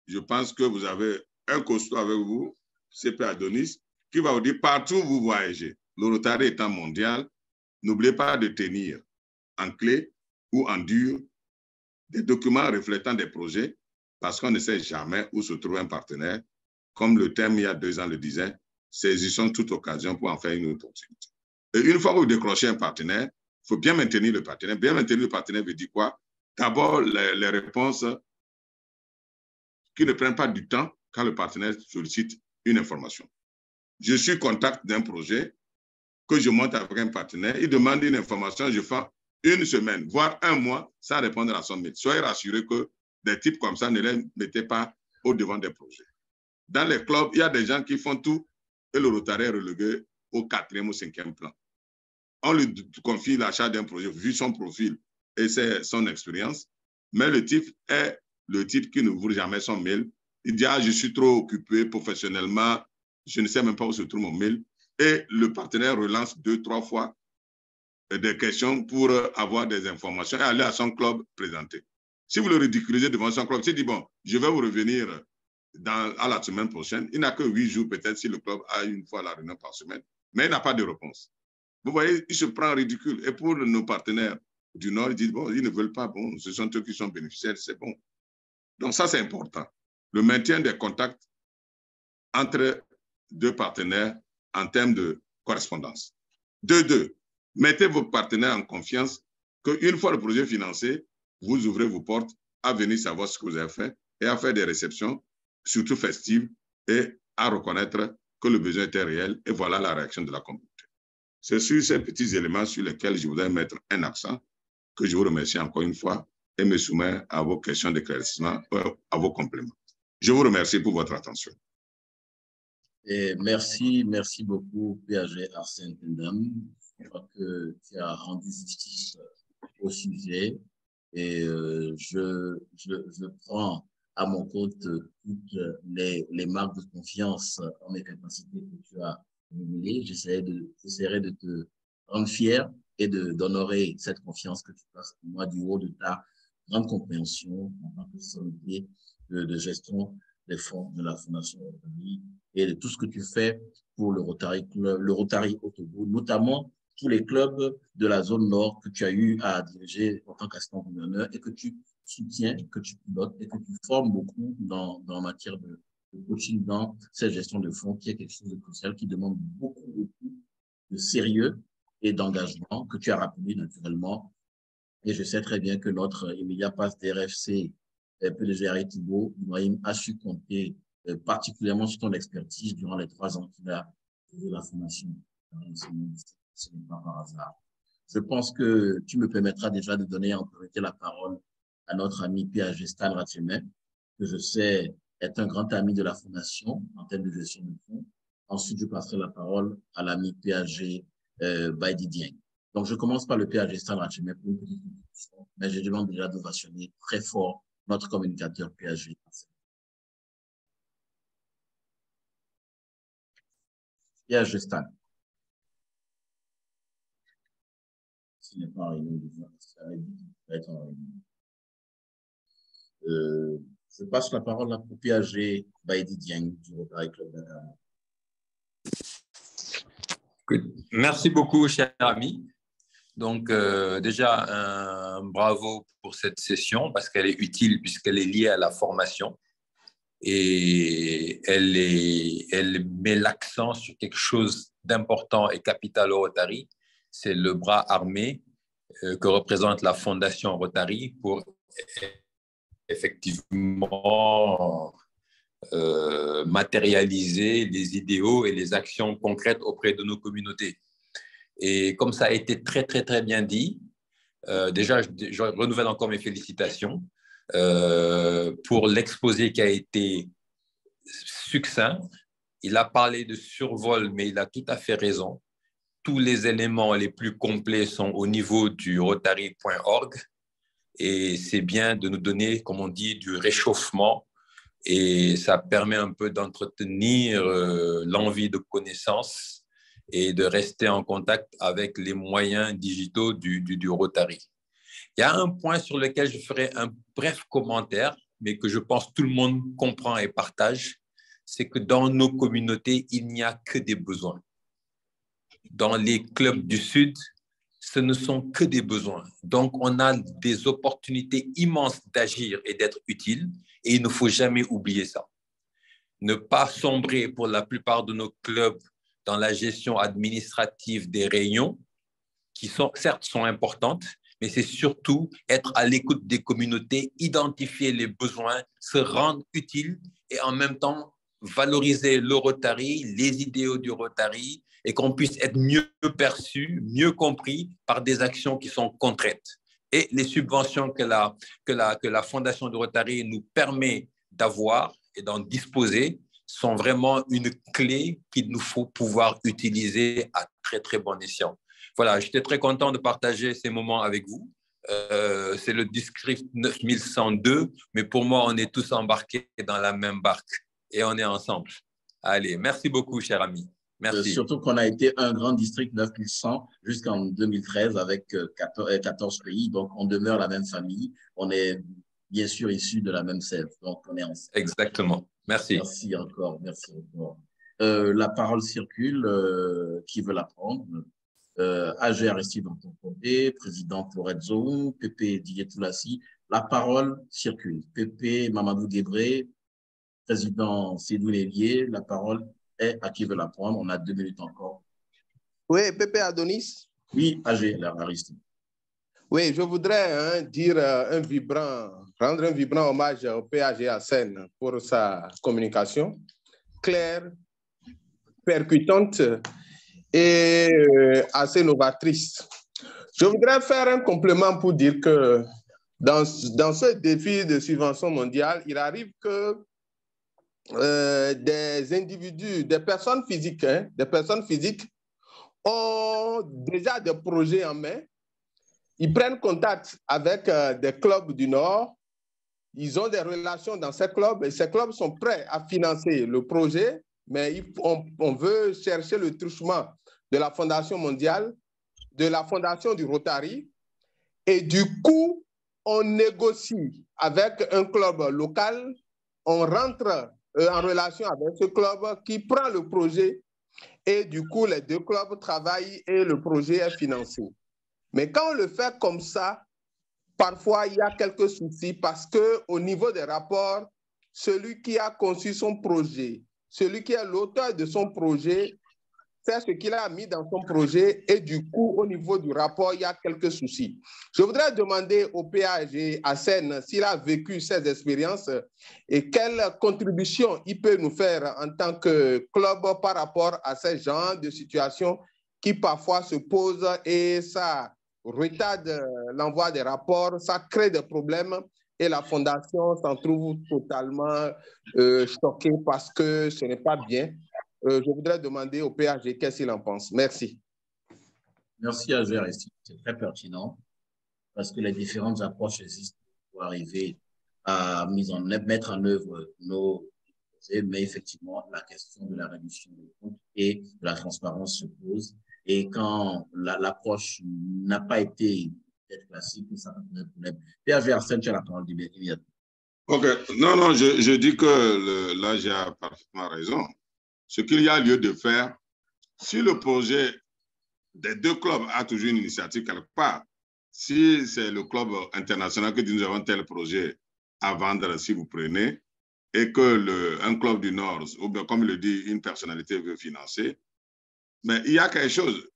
Je pense que vous avez un costaud avec vous CP Adonis, qui va vous dire partout où vous voyagez, le Rotary étant mondial, n'oubliez pas de tenir en clé ou en dur des documents reflétant des projets, parce qu'on ne sait jamais où se trouve un partenaire. Comme le thème il y a 2 ans le disait, saisissons toute occasion pour en faire une opportunité. Et une fois que vous décrochez un partenaire, il faut bien maintenir le partenaire. Bien maintenir le partenaire veut dire quoi? D'abord, les réponses qui ne prennent pas du temps quand le partenaire sollicite une information. Je suis contact d'un projet que je monte avec un partenaire, il demande une information, je fais 1 semaine, voire 1 mois, sans répondre à son mail. Soyez rassurés que des types comme ça ne les mettez pas au devant des projets. Dans les clubs, il y a des gens qui font tout et le Rotary est relégué au 4e ou 5e plan. On lui confie l'achat d'un projet, vu son profil et son expérience, mais le type est le type qui n'ouvre jamais son mail. Il dit, ah, je suis trop occupé professionnellement, je ne sais même pas où se trouve mon mail. Et le partenaire relance 2-3 fois des questions pour avoir des informations et aller à son club présenter. Si vous le ridiculisez devant son club, s'il dit, bon, je vais vous revenir à la semaine prochaine, il n'a que 8 jours peut-être si le club a 1 fois la réunion par semaine, mais il n'a pas de réponse. Vous voyez, il se prend en ridicule. Et pour nos partenaires du Nord, ils disent, bon, ils ne veulent pas, bon, ce sont eux qui sont bénéficiaires, c'est bon. Donc ça, c'est important. Le maintien des contacts entre 2 partenaires en termes de correspondance. 2. Mettez vos partenaires en confiance qu'une fois le projet financé, vous ouvrez vos portes à venir savoir ce que vous avez fait et à faire des réceptions, surtout festives, et à reconnaître que le besoin était réel. Et voilà la réaction de la communauté. C'est sur ces petits éléments sur lesquels je voudrais mettre un accent, que je vous remercie encore une fois et me soumets à vos questions d'éclaircissement, à vos compléments. Je vous remercie pour votre attention. Et merci beaucoup, PAG Arsène Tendam. Je crois que tu as rendu justice au sujet et je prends à mon compte toutes les marques de confiance en mes capacités que tu as révélées. J'essaierai de te rendre fier et d'honorer cette confiance que tu passes pour moi du haut de ta grande compréhension en tant que sommité de gestion des fonds de la Fondation Rotary et de tout ce que tu fais pour le Rotary Otobo, notamment tous les clubs de la zone nord que tu as eu à diriger en tant qu'assistant gouverneur et que tu soutiens, que tu pilotes et que tu formes beaucoup dans matière de coaching dans cette gestion de fonds qui est quelque chose de crucial, qui demande beaucoup de sérieux et d'engagement que tu as rappelé naturellement. Et je sais très bien que notre immédiat passe d'RFC, PDG Harry Thibault, Ibrahim a su compter particulièrement sur ton expertise durant les 3 ans qu'il a fait la formation. Ce n'est pas par hasard. Je pense que tu me permettras déjà de donner en priorité la parole à notre ami PAG Stan Ratchemet, que je sais est un grand ami de la Fondation en termes de gestion de fonds. Ensuite, je passerai la parole à l'ami PAG Baidi Dieng. Donc, je commence par le PAG Stan Ratchemet pour une petite introduction, mais je demande déjà d'ovationner très fort notre communicateur PAG. PAG Stan. Ce n'est pas en réunion déjà, ça va être en réunion. Je passe la parole à PAG Baidi Dieng du Rotary Club Dakar. Merci beaucoup, cher ami. Donc, déjà, un bravo pour cette session parce qu'elle est utile puisqu'elle est liée à la formation et elle met l'accent sur quelque chose d'important et capital au Rotary. C'est le bras armé que représente la Fondation Rotary pour effectivement matérialiser les idéaux et les actions concrètes auprès de nos communautés. Et comme ça a été très, très, très bien dit, déjà, je renouvelle encore mes félicitations pour l'exposé qui a été succinct. Il a parlé de survol, mais il a tout à fait raison. Tous les éléments les plus complets sont au niveau du rotary.org et c'est bien de nous donner, comme on dit, du réchauffement et ça permet un peu d'entretenir l'envie de connaissance et de rester en contact avec les moyens digitaux du Rotary. Il y a un point sur lequel je ferai un bref commentaire, mais que je pense tout le monde comprend et partage, c'est que dans nos communautés, il n'y a que des besoins. Dans les clubs du Sud, ce ne sont que des besoins. Donc, on a des opportunités immenses d'agir et d'être utile, et il ne faut jamais oublier ça. Ne pas sombrer pour la plupart de nos clubs dans la gestion administrative des réunions, qui certes sont importantes, mais c'est surtout être à l'écoute des communautés, identifier les besoins, se rendre utile et en même temps valoriser le Rotary, les idéaux du Rotary, et qu'on puisse être mieux perçu, mieux compris par des actions qui sont concrètes. Et les subventions que la Fondation du Rotary nous permet d'avoir et d'en disposer sont vraiment une clé qu'il nous faut pouvoir utiliser à très, très bon escient. Voilà, j'étais très content de partager ces moments avec vous. C'est le district 9102, mais pour moi, on est tous embarqués dans la même barque et on est ensemble. Allez, merci beaucoup, cher ami. Merci. Surtout qu'on a été un grand district 9100 jusqu'en 2013 avec 14 pays, donc on demeure la même famille. On est bien sûr issus de la même sève, donc on est ensemble. Exactement. Merci. Merci encore, merci encore. La parole circule, qui veut la prendre? AG Aristide dans ton côté, président Lorenzo, Pépé Didier Toulassi. La parole circule. Pépé Mamadou Guébré, président Sédou Lévier, la parole est à qui veut la prendre. On a 2 minutes encore. Oui, Pépé Adonis. Oui, AG Aristide. Oui, je voudrais rendre un vibrant hommage au PAG Hassen pour sa communication claire, percutante et assez novatrice. Je voudrais faire un complément pour dire que dans ce défi de subvention mondiale, il arrive que des individus, des personnes physiques ont déjà des projets en main. Ils prennent contact avec des clubs du Nord. Ils ont des relations dans ces clubs et ces clubs sont prêts à financer le projet, mais on veut chercher le truchement de la Fondation mondiale, de la Fondation du Rotary. Et du coup, on négocie avec un club local, on rentre en relation avec ce club qui prend le projet et du coup, les deux clubs travaillent et le projet est financé. Mais quand on le fait comme ça, parfois, il y a quelques soucis parce qu'au niveau des rapports, celui qui a conçu son projet, celui qui est l'auteur de son projet, c'est ce qu'il a mis dans son projet et du coup, au niveau du rapport, il y a quelques soucis. Je voudrais demander au PAG Hassen s'il a vécu ces expériences et quelle contribution il peut nous faire en tant que club par rapport à ces genres de situations qui parfois se posent et ça retarde l'envoi des rapports, ça crée des problèmes et la Fondation s'en trouve totalement choquée parce que ce n'est pas bien. Je voudrais demander au PAG qu'est-ce qu'il en pense. Merci. Merci à Gérard. C'est très pertinent parce que les différentes approches existent pour arriver à mettre en œuvre nos projets, mais effectivement, la question de la réduction des comptes et de la transparence se pose. Et quand l'approche n'a pas été peut-être classique, ça a un problème. PAG Arsène, tu as la parole immédiatement. OK. Non, je dis que là, j'ai parfaitement raison. Ce qu'il y a lieu de faire, si le projet des deux clubs a toujours une initiative quelque part, si c'est le club international que dit nous avons tel projet à vendre, si vous prenez, et que un club du Nord, ou bien comme le dit une personnalité veut financer, mais il y a quelque chose.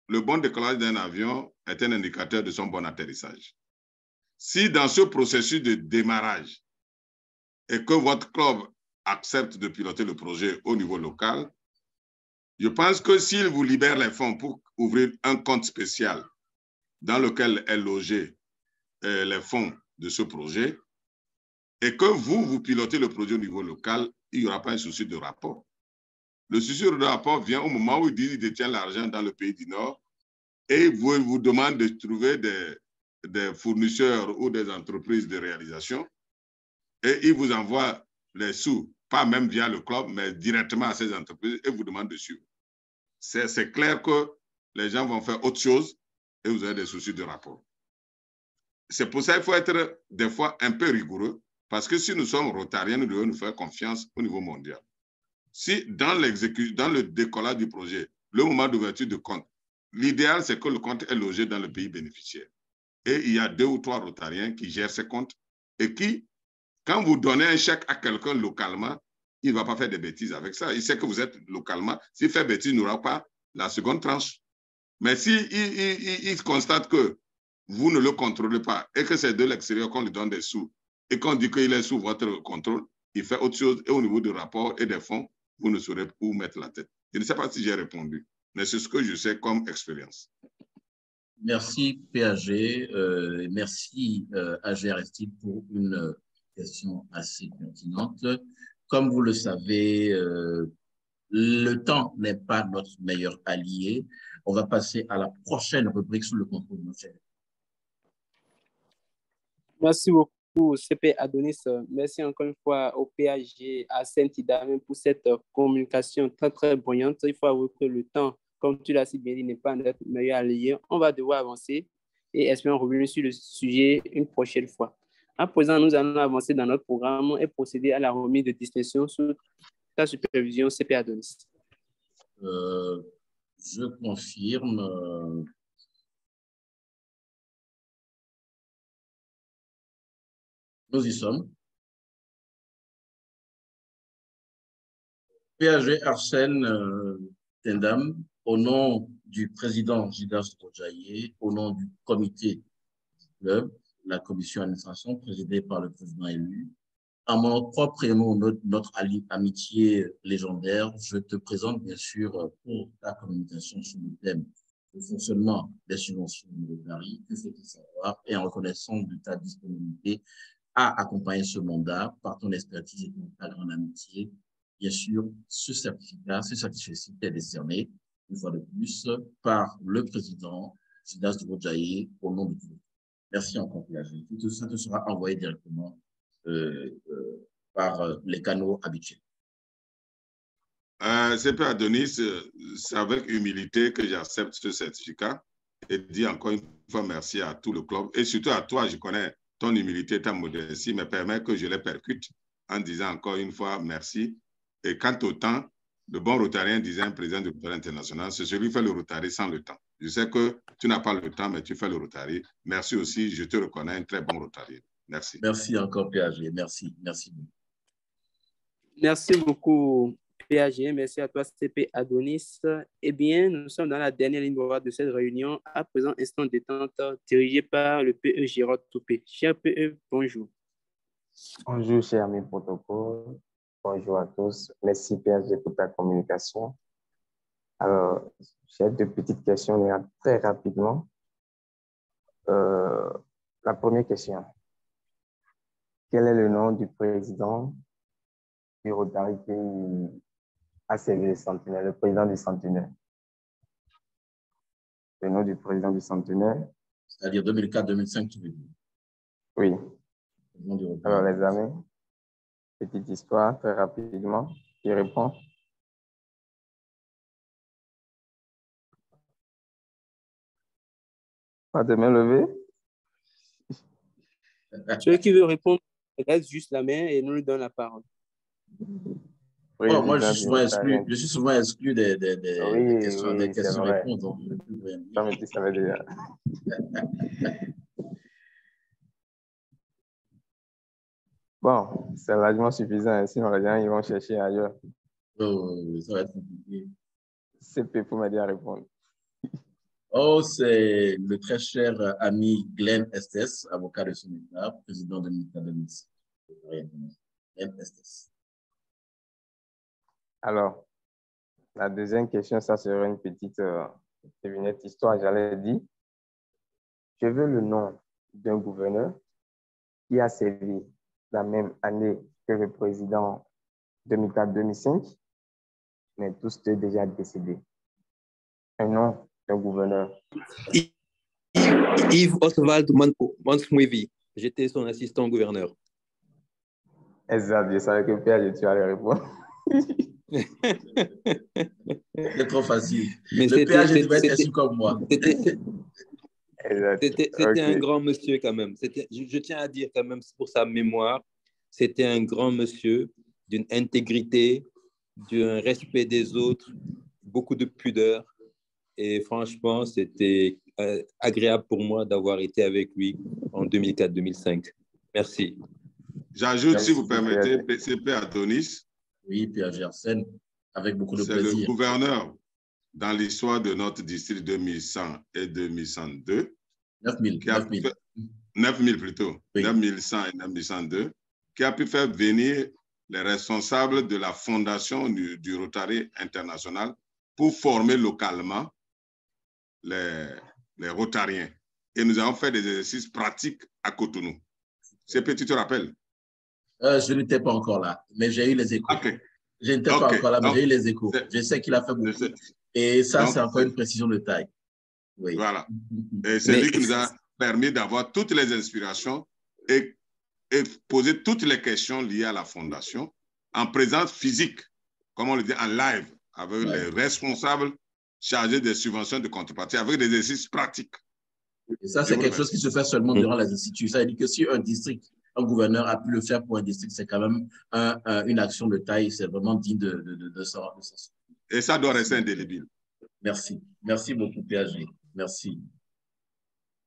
Le bon décollage d'un avion est un indicateur de son bon atterrissage. Si dans ce processus de démarrage, et que votre club accepte de piloter le projet au niveau local, je pense que s'il vous libère les fonds pour ouvrir un compte spécial dans lequel est logé les fonds de ce projet, et que vous pilotez le projet au niveau local, il n'y aura pas un souci de rapport. Le souci de rapport vient au moment où il dit qu'il détient l'argent dans le pays du Nord et il vous demande de trouver des fournisseurs ou des entreprises de réalisation et il vous envoie les sous, pas même via le club, mais directement à ces entreprises et vous demande de suivre. C'est clair que les gens vont faire autre chose et vous avez des soucis de rapport. C'est pour ça qu'il faut être des fois un peu rigoureux parce que si nous sommes rotariens, nous devons nous faire confiance au niveau mondial. si dans le décollage du projet, le moment d'ouverture de compte, l'idéal, c'est que le compte est logé dans le pays bénéficiaire. Et il y a 2 ou 3 Rotariens qui gèrent ces comptes et qui, quand vous donnez un chèque à quelqu'un localement, il ne va pas faire des bêtises avec ça. Il sait que vous êtes localement. S'il fait bêtise, il n'aura pas la seconde tranche. Mais il constate que vous ne le contrôlez pas et que c'est de l'extérieur qu'on lui donne des sous et qu'on dit qu'il est sous votre contrôle, il fait autre chose et au niveau du rapport et des fonds, vous ne saurez où mettre la tête. Je ne sais pas si j'ai répondu, mais c'est ce que je sais comme expérience. Merci PAG, merci AG Aristide pour une question assez pertinente. Comme vous le savez, le temps n'est pas notre meilleur allié. On va passer à la prochaine rubrique sous le contrôle de notre chef. Merci beaucoup, CP Adonis. Merci encore une fois au PAG, à Saint-Ida pour cette communication très, très brillante. Il faut avouer que le temps, comme tu l'as si bien dit, n'est pas notre meilleur allié. On va devoir avancer et espérons revenir sur le sujet une prochaine fois. À présent, nous allons avancer dans notre programme et procéder à la remise de distinction sous ta supervision, CP Adonis. Je confirme. Nous y sommes. PAG Arsène Tendam, au nom du président Jidas Rojaye, au nom du comité du club, la commission d'administration présidée par le président élu, à mon propre et nom, notre amitié légendaire, je te présente bien sûr pour ta communication sur le thème du fonctionnement des subventions de Paris, que faut-il savoir, et en reconnaissant de ta disponibilité à accompagner ce mandat par ton expertise et ta grande amitié. Bien sûr, ce certificat est décerné, une fois de plus, par le président Jidas Rojaye au nom de tout le monde. Merci encore, PAG. Tout ça te sera envoyé directement par les canaux habituels. CP Adonis, c'est avec humilité que j'accepte ce certificat et dis encore une fois merci à tout le club et surtout à toi. Je connais ton humilité, ta modestie, me permet que je les percute en disant encore une fois merci. Et quant au temps, le bon rotarien, disait un président du Rotary international, c'est celui qui fait le Rotary sans le temps. Je sais que tu n'as pas le temps, mais tu fais le Rotary. Merci aussi, je te reconnais un très bon rotarien. Merci. Merci encore, PAG. Merci. Merci beaucoup, PAG. Merci à toi, CP Adonis. Eh bien, nous sommes dans la dernière ligne droite de cette réunion. À présent, instant détente dirigé par le PE Gérard Toupé. Cher PE, bonjour. Bonjour, cher ami protocole. Bonjour à tous. Merci, PAG, pour ta communication. Alors, j'ai 2 petites questions très rapidement. La première question. Quel est le nom du président du Rotary qui a servi le centenaire, le président du centenaire? Le nom du président du centenaire? C'est-à-dire 2004-2005, tu veux dire? Oui. Alors, les amis, petite histoire, très rapidement. Qui répond? Pas de main levée? Celui qui veut répondre, reste juste la main et nous lui donne la parole. Moi, je suis souvent exclu des questions, des questions-réponses. Donc, non, mais tu savais déjà. Bon, c'est largement suffisant. Sinon, les gens ils vont chercher ailleurs. Ça va être compliqué. CP pour m'aider à répondre. C'est le très cher ami Glenn Estes, avocat de son État, président de l'État de Nice. Glenn Estes. Alors, la deuxième question, ça sera une petite devinette histoire. J'allais dire, je veux le nom d'un gouverneur qui a servi la même année que le président 2004-2005, mais tous deux déjà décédés. Un nom d'un gouverneur. Yves Oswald Mansmouivi. J'étais son assistant gouverneur. Exact, je savais que Pierre, tu allais répondre. C'est trop facile. Mais le PAG devait être su comme moi. C'était un grand monsieur quand même. Je tiens à dire quand même pour sa mémoire, c'était un grand monsieur d'une intégrité, d'un respect des autres, beaucoup de pudeur. Et franchement, c'était agréable pour moi d'avoir été avec lui en 2004-2005. Merci. J'ajoute, si vous permettez, PCP Adonis. Oui, PAG Arsène, avec beaucoup de plaisir. C'est le gouverneur dans l'histoire de notre district 2100 et 2102. 9000. 9000 plutôt. Oui. 9100 et 9102, qui a pu faire venir les responsables de la fondation du Rotary International pour former localement les Rotariens. Et nous avons fait des exercices pratiques à Cotonou. C'est petit, tu te rappelles? Je n'étais pas encore là, mais j'ai eu les échos. Okay. Je n'étais pas encore là, mais j'ai eu les échos. Je sais qu'il a fait beaucoup. Et ça, c'est encore une précision de taille. Oui. Voilà. Et c'est lui qui nous a permis d'avoir toutes les inspirations et poser toutes les questions liées à la fondation en présence physique, comme on le dit, en live, avec les responsables chargés des subventions de contrepartie, avec des exercices pratiques. Et ça, c'est quelque chose qui se fait seulement durant les instituts. Ça veut dire que si un district, un gouverneur a pu le faire pour un district, c'est quand même une action de taille. C'est vraiment digne de ça. Et ça doit rester indélébile. Merci. Merci beaucoup, PAG. Merci.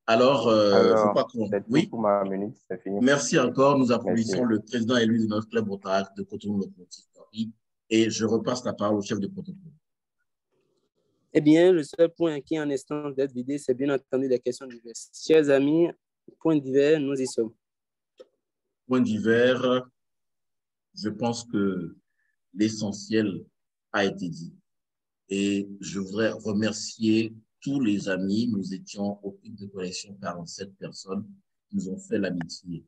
Alors, je crois qu'on... Oui. Pour ma minute, c'est fini. Merci encore. Nous applaudissons le président élu de notre club Rotary de Cotonou-Locomotive Paris. Et je repasse la parole au chef de protocole. Eh bien, le seul point qui est en instance d'être vidé, c'est bien entendu les questions diverses. Chers amis, point divers, nous y sommes. Point divers, je pense que l'essentiel a été dit. Et je voudrais remercier tous les amis. Nous étions au pic de collection 47 personnes qui nous ont fait l'amitié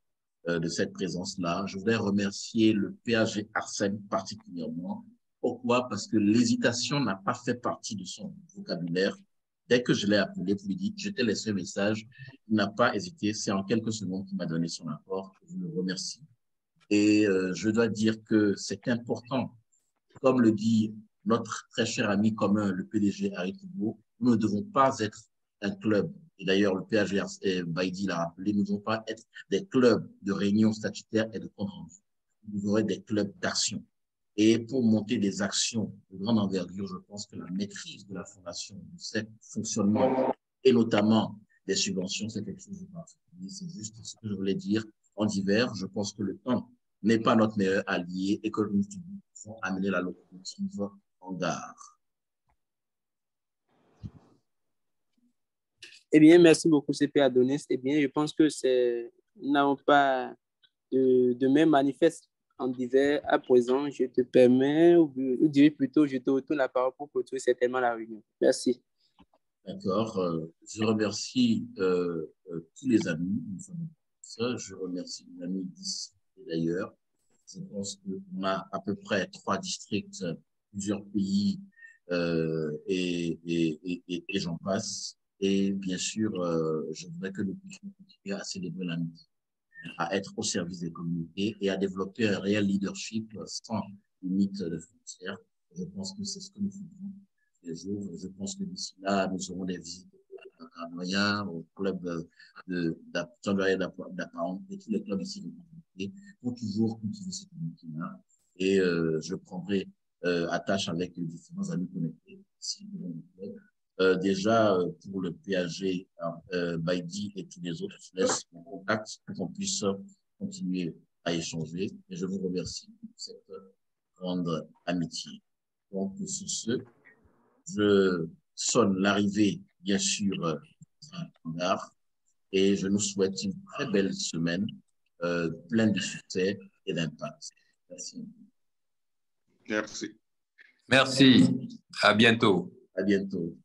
de cette présence-là. Je voudrais remercier le PAG Arsène particulièrement. Pourquoi? Parce que l'hésitation n'a pas fait partie de son vocabulaire. Dès que je l'ai appelé pour lui dire, je t'ai laissé un message, il n'a pas hésité. C'est en quelques secondes qu'il m'a donné son apport. Je le remercie. Et je dois dire que c'est important. Comme le dit notre très cher ami commun, le PDG Harry Thibault, nous ne devons pas être un club. Et d'ailleurs, le PAG Baïdi l'a rappelé, nous ne devons pas être des clubs de réunions statutaires et de compte rendu. Nous devons être des clubs d'action. Et pour monter des actions de grande envergure, je pense que la maîtrise de la fondation, de ses fonctionnements et notamment des subventions, c'est quelque chose de particulier. C'est juste ce que je voulais dire en divers. Je pense que le temps n'est pas notre meilleur allié et que nous devons amener la locomotive en gare. Eh bien, merci beaucoup, CP Adonis. Eh bien, je pense que nous n'avons pas de même manifeste en divers. À présent, je te permets, ou dirais plutôt, je te retourne la parole pour clôturer certainement la réunion. Merci. D'accord. Je remercie tous les amis. Je remercie les amis d'ici et d'ailleurs. Je pense qu'on a à peu près 3 districts, plusieurs pays et j'en passe. Et bien sûr, je voudrais que nous puissions continuer à célébrer l'amitié, à être au service des communautés et à développer un réel leadership sans limite de frontières. Je pense que c'est ce que nous faisons les jours. Je pense que d'ici là, nous aurons des visites à Noyen, au club d'apparence et tous les clubs ici de communauté pour toujours cultiver cette communauté-là. Et je prendrai attache avec les différents amis connectés ici dans le club. Déjà, pour le PAG, Baïdi et tous les autres, je laisse mon contact pour qu'on puisse continuer à échanger. Et je vous remercie pour cette grande amitié. Donc, sur ce, je sonne l'arrivée, bien sûr, en gare et je nous souhaite une très belle semaine, pleine de succès et d'impact. Merci. Merci. Merci. À bientôt. À bientôt.